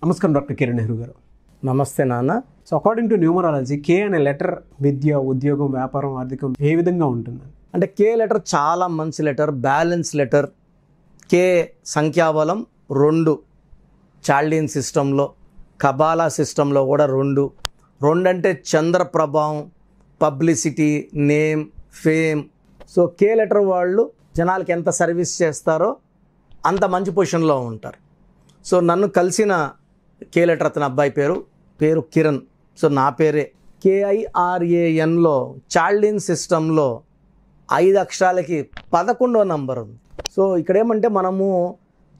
నమస్కారం డాక్టర్ కిరణ్ నెహ్రూ గారు. నమస్తే నాన్న. సో అకార్డింగ్ టు న్యూమరాలజీ కే అనే లెటర్ విద్య, ఉద్యోగం, వ్యాపారం, ఆర్థికం ఏ విధంగా ఉంటుంది? అంటే కే లెటర్ చాలా మంచి లెటర్, బ్యాలెన్స్ లెటర్. కే సంఖ్యాబలం 2 చాల్డియన్ సిస్టంలో, కబాలా సిస్టంలో కూడా 2 అంటే చంద్ర ప్రభావం, publicity, name, fame. So K letter వాళ్ళు జనాలకి ఎంత సర్వీస్ చేస్తారో అంత మంచి పొజిషన్లో ఉంటారు. సో నన్ను కలిసిన కే లెటర్ అతని అబ్బాయి పేరు కిరణ్. సో నా పేరే KIRANలో చాల్డియన్ సిస్టంలో 5 అక్షరాలకి 11వ నంబర్ ఉంది. సో ఇక్కడ ఏమంటే మనము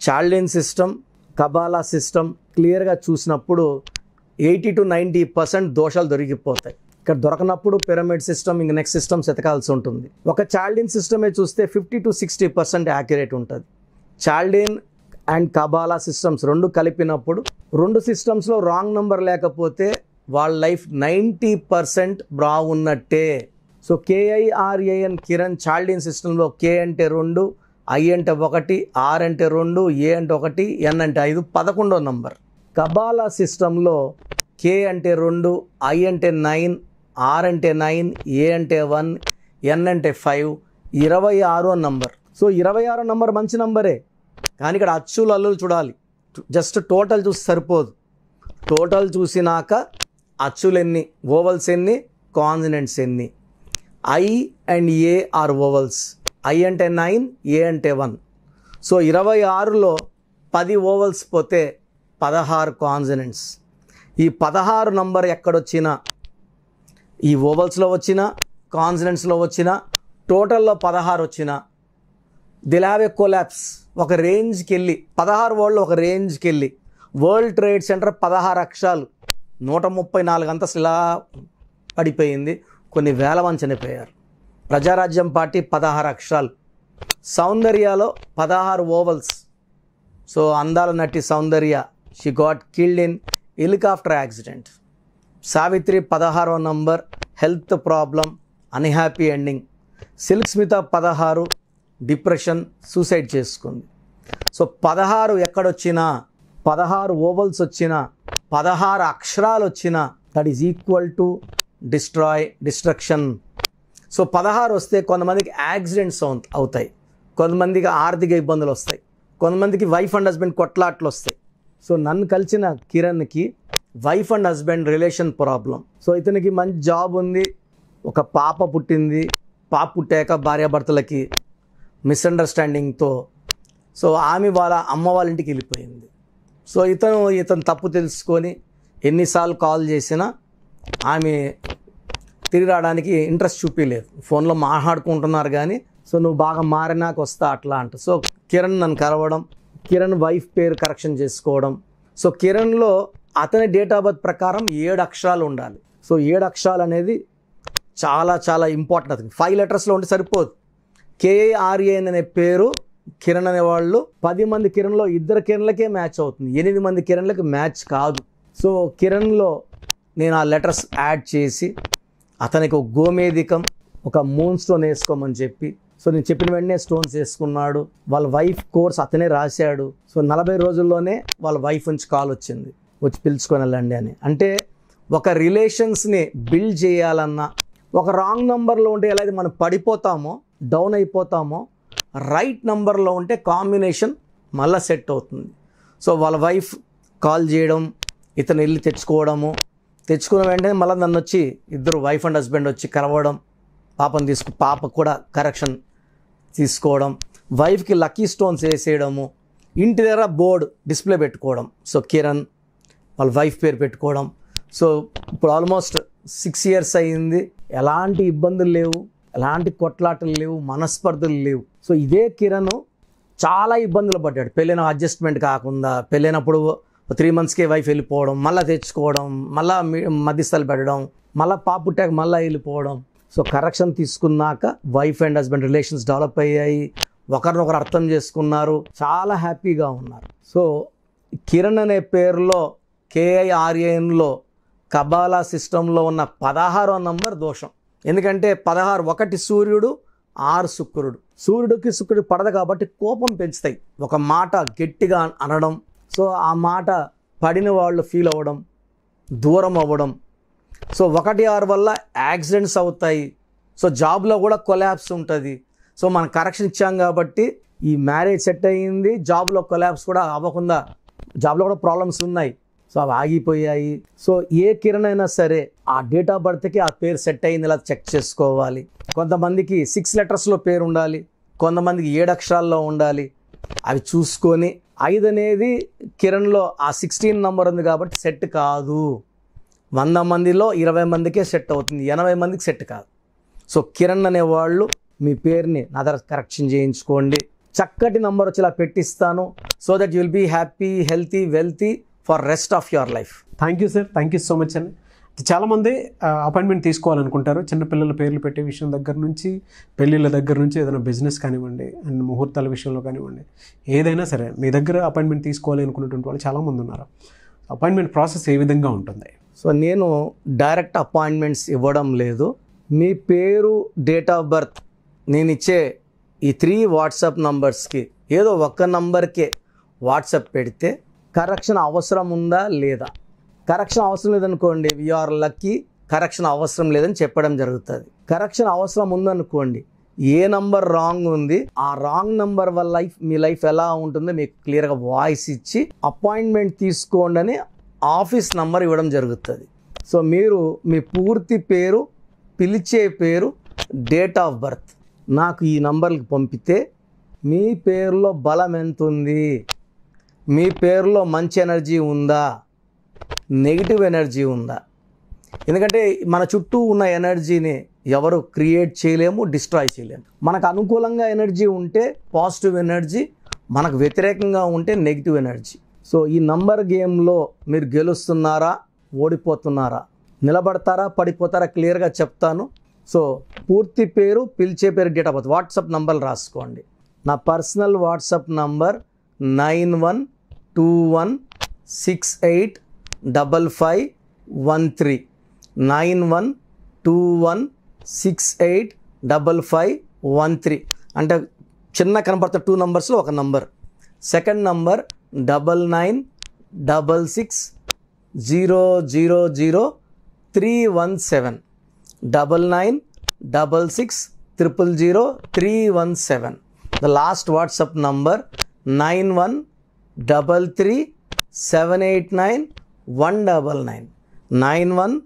చాల్డియన్ సిస్టమ్, కబాలా సిస్టమ్ క్లియర్గా చూసినప్పుడు 80 to 90% దోషాలు దొరికిపోతాయి. ఇక్కడ దొరకనప్పుడు పిరమిడ్ సిస్టమ్, ఇంక నెక్స్ట్ సిస్టమ్స్ ఎతకాల్సి ఉంటుంది. ఒక చాల్డియన్ సిస్టమే చూస్తే 50 to 60% యాక్యురేట్ ఉంటుంది. చాల్డియన్ అండ్ కబాలా సిస్టమ్స్ 2 కలిపినప్పుడు 2 సిస్టమ్స్లో రాంగ్ నెంబర్ లేకపోతే వాళ్ళ లైఫ్ 90% బాగున్నట్టే. సో KIRAN కిరణ్ చాల్డియన్ సిస్టంలో K అంటే 2, I అంటే 1, R అంటే 2, A అంటే 1, N అంటే 5, 11వ నంబర్. కబాలా సిస్టంలో K అంటే 2, I అంటే 9, R అంటే 9, A అంటే 1, N అంటే 5, 26వ నంబర్. సో 26వ నంబర్ మంచి నంబరే, కానీ ఇక్కడ అచ్చులు అల్లులు చూడాలి. జస్ట్ టోటల్ చూసి సరిపోదు. టోటల్ చూసినాక అచ్చులు ఎన్ని, ఓవల్స్ ఎన్ని, కాన్సనెంట్స్ ఎన్ని. I and A are vowels. I అంటే 9, A అంటే 1. సో 26లో 10 ఓవల్స్ పోతే 16 కాన్సనెంట్స్. ఈ 16 నంబర్ ఎక్కడొచ్చినా, ఈ ఓవల్స్లో వచ్చినా, కాన్సనెంట్స్లో వచ్చినా, టోటల్లో 16 వచ్చినా, దిల్ హ్యావ్ ఏ కొలాప్స్. ఒక రేంజ్కి వెళ్ళి 16 వాళ్ళు ఒక రేంజ్కి వెళ్ళి వరల్డ్ ట్రేడ్ సెంటర్ 16 అక్షరాలు 134 అంతస్తులు ఇలా పడిపోయింది. కొన్ని వేల మంది చనిపోయారు. ప్రజారాజ్యం పార్టీ 16 అక్షరాలు. సౌందర్యలో 16 ఓవల్స్. సో అందాల నటి Soundarya, she got killed in helicopter accident. Savitri 16వ number, health problem, unhappy ending. Silk Smitha 16, depression, suicide చేసుకుంది. సో 16 ఎక్కడొచ్చినా, 16 ఓవల్స్ వచ్చినా, 16 అక్షరాలు వచ్చినా, that is equal to destruction. So 16 వస్తే కొంతమందికి యాక్సిడెంట్స్ అవుతాయి, కొంతమందికి ఆర్థిక ఇబ్బందులు వస్తాయి, కొంతమందికి వైఫ్ అండ్ హస్బెండ్ కొట్లాట్లు వస్తాయి. సో నన్ను కలిసిన కిరణ్కి wife and husband relation problem. So ఇతనికి మంచి జాబ్ ఉంది, ఒక పాప పుట్టింది. పాప పుట్టాక భార్యాభర్తలకి మిస్అండర్స్టాండింగ్తో సో ఆమె వాళ్ళ అమ్మ వాళ్ళ ఇంటికి వెళ్ళిపోయింది. సో ఇతను తప్పు తెలుసుకొని ఎన్నిసార్లు కాల్ చేసినా ఆమె తిరిగి రావడానికి ఇంట్రెస్ట్ చూపించలేదు. ఫోన్లో మాట్లాడుకుంటున్నారు కానీ, సో నువ్వు బాగా మారినాక వస్తా అట్లా అంట. సో కిరణ్ నన్ను కలవడం, కిరణ్ వైఫ్ పేరు కరెక్షన్ చేసుకోవడం. సో కిరణ్లో అతని డేట్ ఆఫ్ బర్త్ ప్రకారం 7 అక్షరాలు ఉండాలి. సో 7 అక్షరాలు అనేది చాలా చాలా ఇంపార్టెంట్. అతనికి 5 లెటర్స్లో ఉంటే సరిపోదు. KIRAN అనే పేరు కిరణ్ అనేవాళ్ళు 10 మంది కిరణ్లో 2 కిరణ్లకే మ్యాచ్ అవుతుంది, 8 మంది కిరణ్లకి మ్యాచ్ కాదు. సో కిరణ్లో నేను ఆ లెటర్స్ యాడ్ చేసి అతనికి ఒక గోమేధికం, ఒక మూన్ స్టోన్ వేసుకోమని చెప్పి, సో నేను చెప్పిన వెంటనే స్టోన్స్ వేసుకున్నాడు. వాళ్ళ వైఫ్ కోర్స్ అతనే రాశాడు. సో 40 రోజుల్లోనే వాళ్ళ వైఫ్ నుంచి కాల్ వచ్చింది, వచ్చి పిలుచుకొని వెళ్ళండి అని. అంటే ఒక రిలేషన్స్ని బిల్డ్ చేయాలన్నా, ఒక రాంగ్ నెంబర్లో ఉంటే ఎలా అయితే మనం పడిపోతామో, డౌన్ అయిపోతామో, రైట్ నెంబర్లో ఉంటే కాంబినేషన్ మళ్ళీ సెట్ అవుతుంది. సో వాళ్ళ వైఫ్ కాల్ చేయడం, ఇతను వెళ్ళి తెచ్చుకోవడము, తెచ్చుకున్న వెంటనే మళ్ళీ నన్ను వచ్చి ఇద్దరు వైఫ్ అండ్ హస్బెండ్ వచ్చి కలవడం, పాప కూడా కరెక్షన్ తీసుకోవడం, వైఫ్కి లక్కీ స్టోన్స్ వేసేయడము, ఇంటి దగ్గర బోర్డు డిస్ప్లే పెట్టుకోవడం. సో కిరణ్ వాళ్ళ వైఫ్ పేరు పెట్టుకోవడం. సో ఇప్పుడు ఆల్మోస్ట్ 6 years అయ్యింది. ఎలాంటి ఇబ్బందులు లేవు, ఎలాంటి కొట్లాటలు లేవు, మనస్పర్ధలు లేవు. సో ఇదే కిరణ్ చాలా ఇబ్బందులు పడ్డాడు. పెళ్ళైన అడ్జస్ట్మెంట్ కాకుండా, పెళ్ళైనప్పుడు 3 monthsకే వైఫ్ వెళ్ళిపోవడం, మళ్ళీ తెచ్చుకోవడం, మళ్ళీ మధ్యస్థాలు పెట్టడం, మళ్ళీ పాప పుట్టాక మళ్ళీ వెళ్ళిపోవడం. సో కరెక్షన్ తీసుకున్నాక wife and husband relations develop అయ్యాయి, ఒకరినొకరు అర్థం చేసుకున్నారు, చాలా హ్యాపీగా ఉన్నారు. సో కిరణ్ అనే పేరులో KIRANలో కబాలా సిస్టంలో ఉన్న 16వ నంబర్ దోషం. ఎందుకంటే 16 1 సూర్యుడు, 6 శుక్రుడు. సూర్యుడికి శుక్రుడికి పడదు కాబట్టి కోపం పెంచుతాయి. ఒక మాట గట్టిగా అనడం, సో ఆ మాట పడిన వాళ్ళు ఫీల్ అవ్వడం, దూరం అవ్వడం. సో 1-6 వల్ల యాక్సిడెంట్స్ అవుతాయి. సో జాబ్లో కూడా కొలాప్స్ ఉంటుంది. సో మనం కరెక్షన్ ఇచ్చాం కాబట్టి ఈ మ్యారేజ్ సెట్ అయ్యింది, జాబ్లో కొలాప్స్ కూడా అవ్వకుండా, జాబ్లో కూడా ప్రాబ్లమ్స్ ఉన్నాయి. సో అవి ఆగిపోయాయి. సో ఏ కిరణ్ అయినా సరే ఆ డేట్ ఆఫ్ బర్త్కి ఆ పేరు సెట్ అయింది ఇలా చెక్ చేసుకోవాలి. కొంతమందికి 6 లెటర్స్లో పేరు ఉండాలి, కొంతమందికి 7 అక్షరాల్లో ఉండాలి. అవి చూసుకొని 5 అనేది కిరణ్లో ఆ 16 నెంబర్ ఉంది కాబట్టి సెట్ కాదు. 100 మందిలో 20 మందికే సెట్ అవుతుంది, 80 మందికి సెట్ కాదు. సో కిరణ్ అనేవాళ్ళు మీ పేరుని నా దగ్గర కరెక్షన్ చేయించుకోండి. చక్కటి నంబర్ వచ్చి ఇలా పెట్టిస్తాను. So that you will be happy, healthy, wealthy for rest of your life. Thank you sir, thank you so much అండి. చాలామంది అపాయింట్మెంట్ తీసుకోవాలనుకుంటారు. చిన్నపిల్లల పేర్లు పెట్టే విషయం దగ్గర నుంచి, పెళ్ళిళ్ళ దగ్గర నుంచి, ఏదైనా బిజినెస్ కానివ్వండి అండ్ ముహూర్తాల విషయంలో కానివ్వండి, ఏదైనా సరే మీ దగ్గర అపాయింట్మెంట్ తీసుకోవాలి అనుకున్నటువంటి వాళ్ళు చాలామంది ఉన్నారు. అపాయింట్మెంట్ ప్రాసెస్ ఏ విధంగా ఉంటుంది? సో నేను డైరెక్ట్ అపాయింట్మెంట్స్ ఇవ్వడం లేదు. మీ పేరు, డేట్ ఆఫ్ బర్త్ నేను ఇచ్చే ఈ 3 వాట్సాప్ నంబర్స్కి ఏదో ఒక నంబర్కే వాట్సాప్ పెడితే కరెక్షన్ అవసరం ఉందా లేదా, కరెక్షన్ అవసరం లేదనుకోండి వీఆర్ లక్కీ, కరెక్షన్ అవసరం లేదని చెప్పడం జరుగుతుంది. కరెక్షన్ అవసరం ఉందనుకోండి, ఏ నంబర్ రాంగ్ ఉంది, ఆ రాంగ్ నంబర్ వల్ల మీ లైఫ్ ఎలా ఉంటుందో మీకు క్లియర్గా వాయిస్ ఇచ్చి అపాయింట్మెంట్ తీసుకోండి అని ఆఫీస్ నంబర్ ఇవ్వడం జరుగుతుంది. సో మీరు మీ పూర్తి పేరు, పిలిచే పేరు, డేట్ ఆఫ్ బర్త్ నాకు ఈ నంబర్కి పంపితే మీ పేరులో బలం ఎంత ఉంది, మీ పేరులో మంచి ఎనర్జీ ఉందా, నెగిటివ్ ఎనర్జీ ఉందా. ఎందుకంటే మన చుట్టూ ఉన్న ఎనర్జీని ఎవరు క్రియేట్ చేయలేము, డిస్ట్రాయ్ చేయలేము. మనకు అనుకూలంగా ఎనర్జీ ఉంటే పాజిటివ్ ఎనర్జీ, మనకు వ్యతిరేకంగా ఉంటే నెగిటివ్ ఎనర్జీ. సో ఈ నంబర్ గేమ్లో మీరు గెలుస్తున్నారా, ఓడిపోతున్నారా, నిలబడతారా, పడిపోతారా క్లియర్గా చెప్తాను. సో పూర్తి పేరు, పిలిచే పేరు, డేట్ ఆఫ్ బర్త్, వాట్సాప్ నంబర్లు రాసుకోండి. నా పర్సనల్ వాట్సాప్ నంబర్ 9121685513 9121685513. అంటే చిన్న కనపడుతున్న 2 నంబర్స్లో ఒక number. Second number 9966000317 9966000317. The last WhatsApp number 9133789199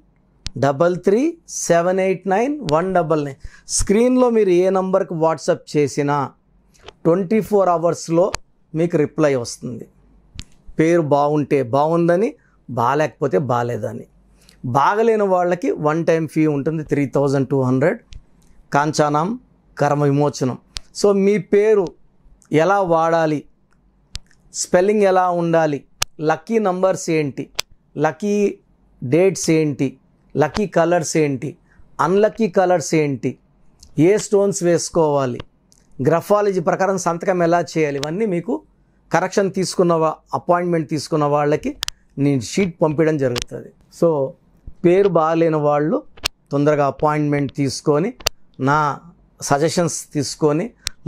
9133789199. స్క్రీన్లో మీరు ఏ నంబర్కి వాట్సాప్ చేసినా 24 అవర్స్లో మీకు రిప్లై వస్తుంది. పేరు బాగుంటే బాగుందని, బాగాలేకపోతే బాగాలేదని. బాగలేని వాళ్ళకి 1 టైం ఫీ ఉంటుంది 3200, కాంచానాం కర్మ విమోచనం. సో మీ పేరు ఎలా వాడాలి, స్పెల్లింగ్ ఎలా ఉండాలి, లక్కీ నంబర్స్ ఏంటి, లక్కీ డేట్స్ ఏంటి, లక్కీ కలర్స్ ఏంటి, అన్లక్కీ కలర్స్ ఏంటి, ఏ స్టోన్స్ వేసుకోవాలి, గ్రఫాలజీ ప్రకారం సంతకం ఎలా చేయాలి, ఇవన్నీ మీకు కరెక్షన్ అపాయింట్మెంట్ తీసుకున్న వాళ్ళకి నేను షీట్ పంపించడం జరుగుతుంది. సో పేరు బాగాలేని వాళ్ళు తొందరగా అపాయింట్మెంట్ తీసుకొని నా సజెషన్స్ తీసుకొని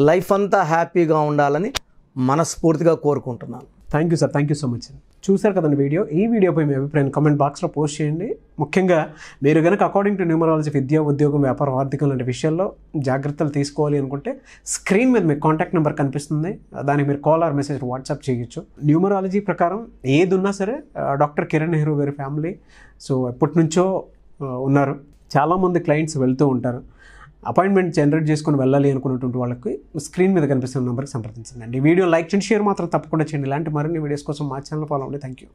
లైఫ్ అంతా హ్యాపీగా ఉండాలని మనస్ఫూర్తిగా కోరుకుంటున్నాను. Thank you sir, thank you so much. చూసారు కదండి వీడియో. ఈ వీడియోపై మీ అభిప్రాయం కామెంట్ బాక్స్లో పోస్ట్ చేయండి. ముఖ్యంగా మీరు కనుక అకార్డింగ్ టు న్యూమరాలజీ విద్య, ఉద్యోగం, వ్యాపారం, ఆర్థికం లాంటి విషయాల్లో జాగ్రత్తలు తీసుకోవాలి అనుకుంటే స్క్రీన్ మీద మీకు కాంటాక్ట్ నెంబర్ కనిపిస్తుంది, దానికి మీరు కాల్ ఆర్ మెసేజ్ వాట్సాప్ చేయొచ్చు. న్యూమరాలజీ ప్రకారం ఏది ఉన్నా సరే డాక్టర్ కిరణ్ నెహ్రూ గారి ఫ్యామిలీ సో ఎప్పటి నుంచో ఉన్నారు. చాలామంది క్లయింట్స్ వెళ్తూ ఉంటారు. అపాయింట్మెంట్ జనరేట్ చేసుకుని వెళ్ళాలి అనుకున్నటువంటి వాళ్ళకి స్క్రీన్ మీద కనిపిస్తున్న నెంబర్కి సంప్రదించండి. ఈ వీడియో లైక్ చేయండి, షేర్ మాత్రం తప్పకుండా చేయండి. ఇలాంటి మరిన్ని వీడియోస్ కోసం మా ఛానల్ ఫాలో అవ్వండి. Thank you.